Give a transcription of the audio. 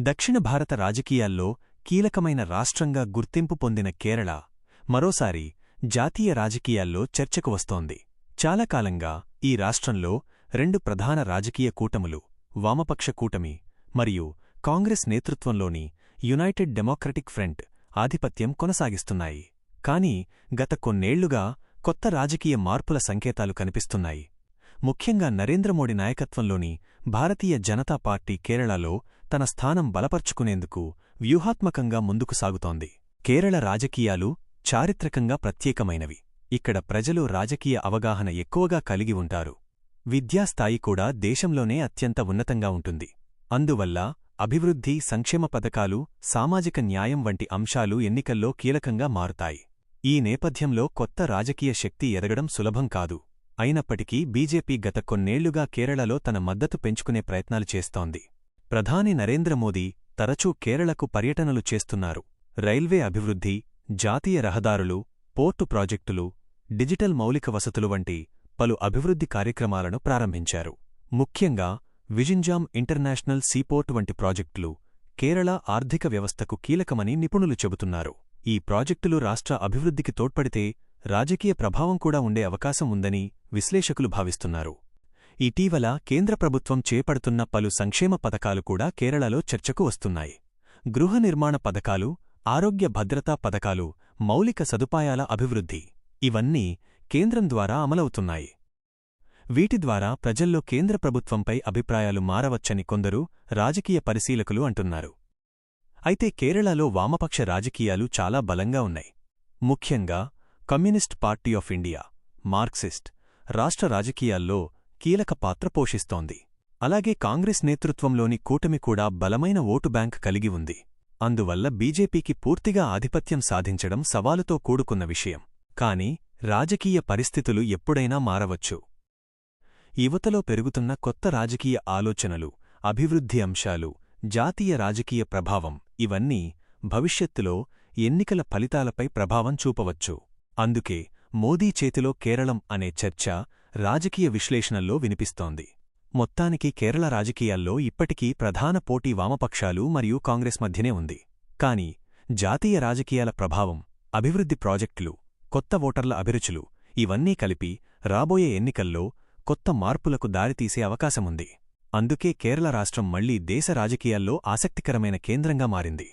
దక్షిణ భారత రాజకీయాల్లో కీలకమైన రాష్ట్రంగా గుర్తింపు పొందిన కేరళ మరోసారి జాతీయ రాజకీయాల్లో చర్చకు వస్తోంది. చాలా కాలంగా ఈ రాష్ట్రంలో రెండు ప్రధాన రాజకీయ కూటములు, వామపక్ష కూటమి మరియు కాంగ్రెస్ నేతృత్వంలోని యునైటెడ్ డెమోక్రటిక్ ఫ్రంట్ ఆధిపత్యం కొనసాగిస్తున్నాయి. కానీ గత కొన్నేళ్లుగా కొత్త రాజకీయ మార్పుల సంకేతాలు కనిపిస్తున్నాయి. ముఖ్యంగా నరేంద్రమోడీ నాయకత్వంలోని భారతీయ జనతా పార్టీ కేరళలో తన స్థానం బలపర్చుకునేందుకు వ్యూహాత్మకంగా ముందుకు సాగుతోంది. కేరళ రాజకీయాలు చారిత్రకంగా ప్రత్యేకమైనవి. ఇక్కడ ప్రజలు రాజకీయ అవగాహన ఎక్కువగా కలిగి ఉంటారు. విద్యాస్థాయి కూడా దేశంలోనే అత్యంత ఉన్నతంగా ఉంటుంది. అందువల్ల అభివృద్ధి, సంక్షేమ పథకాలు, సామాజిక న్యాయం వంటి అంశాలు ఎన్నికల్లో కీలకంగా మారుతాయి. ఈ నేపథ్యంలో కొత్త రాజకీయ శక్తి ఎదగడం సులభం కాదు. అయినప్పటికీ బీజేపీ గత కొన్నేళ్లుగా కేరళలో తన మద్దతు పెంచుకునే ప్రయత్నాలు చేస్తోంది. ప్రధాని నరేంద్రమోదీ తరచూ కేరళకు పర్యటనలు చేస్తున్నారు. రైల్వే అభివృద్ధి, జాతీయ రహదారులు, పోర్టు ప్రాజెక్టులు, డిజిటల్ మౌలిక వసతులు వంటి పలు అభివృద్ధి కార్యక్రమాలను ప్రారంభించారు. ముఖ్యంగా విజింజామ్ ఇంటర్నేషనల్ సీపోర్ట్ వంటి ప్రాజెక్టులు కేరళ ఆర్థిక వ్యవస్థకు కీలకమని నిపుణులు చెబుతున్నారు. ఈ ప్రాజెక్టులు రాష్ట్ర అభివృద్ధికి తోడ్పడితే రాజకీయ ప్రభావం కూడా ఉండే అవకాశం ఉందని విశ్లేషకులు భావిస్తున్నారు. ఇటీవల కేంద్ర ప్రభుత్వం చేపడుతున్న పలు సంక్షేమ పథకాలు కూడా కేరళలో చర్చకు వస్తున్నాయి. గృహ నిర్మాణ పథకాలు, ఆరోగ్య భద్రతా పథకాలు, మౌలిక సదుపాయాల అభివృద్ధి ఇవన్నీ కేంద్రం ద్వారా అమలవుతున్నాయి. వీటి ద్వారా ప్రజల్లో కేంద్ర ప్రభుత్వంపై అభిప్రాయాలు మారవచ్చని కొందరు రాజకీయ పరిశీలకులు అంటున్నారు. అయితే కేరళలో వామపక్ష రాజకీయాలు చాలా బలంగా ఉన్నాయి. ముఖ్యంగా communist party of India, Marxist, రాష్ట్ర రాజకీయాల్లో కీలక పాత్ర పోషిస్తోంది. అలాగే కాంగ్రెస్ నేతృత్వంలోని కూటమి కూడా బలమైన ఓటు బ్యాంక్ కలిగి ఉంది. అందువల్ల బీజేపీకి పూర్తిగా ఆధిపత్యం సాధించడం సవాలుతో కూడుకున్న విషయం. కాని రాజకీయ పరిస్థితులు ఎప్పుడైనా మారవచ్చు. యువతలో పెరుగుతున్న కొత్త రాజకీయ ఆలోచనలు, అభివృద్ధి అంశాలు, జాతీయ రాజకీయ ప్రభావం ఇవన్నీ భవిష్యత్తులో ఎన్నికల ఫలితాలపై ప్రభావం చూపవచ్చు. అందుకే మోదీ చేతిలో కేరళం అనే చర్చ రాజకీయ విశ్లేషణల్లో వినిపిస్తోంది. మొత్తానికి కేరళ రాజకీయాల్లో ఇప్పటికీ ప్రధాన పోటీ వామపక్షాలు మరియు కాంగ్రెస్ మధ్యనే ఉంది. కాని జాతీయ రాజకీయాల ప్రభావం, అభివృద్ధి ప్రాజెక్టులు, కొత్త ఓటర్ల అభిరుచులు ఇవన్నీ కలిపి రాబోయే ఎన్నికల్లో కొత్త మార్పులకు దారితీసే అవకాశముంది. అందుకే కేరళ రాష్ట్రం మళ్లీ దేశ రాజకీయాల్లో ఆసక్తికరమైన కేంద్రంగా మారింది.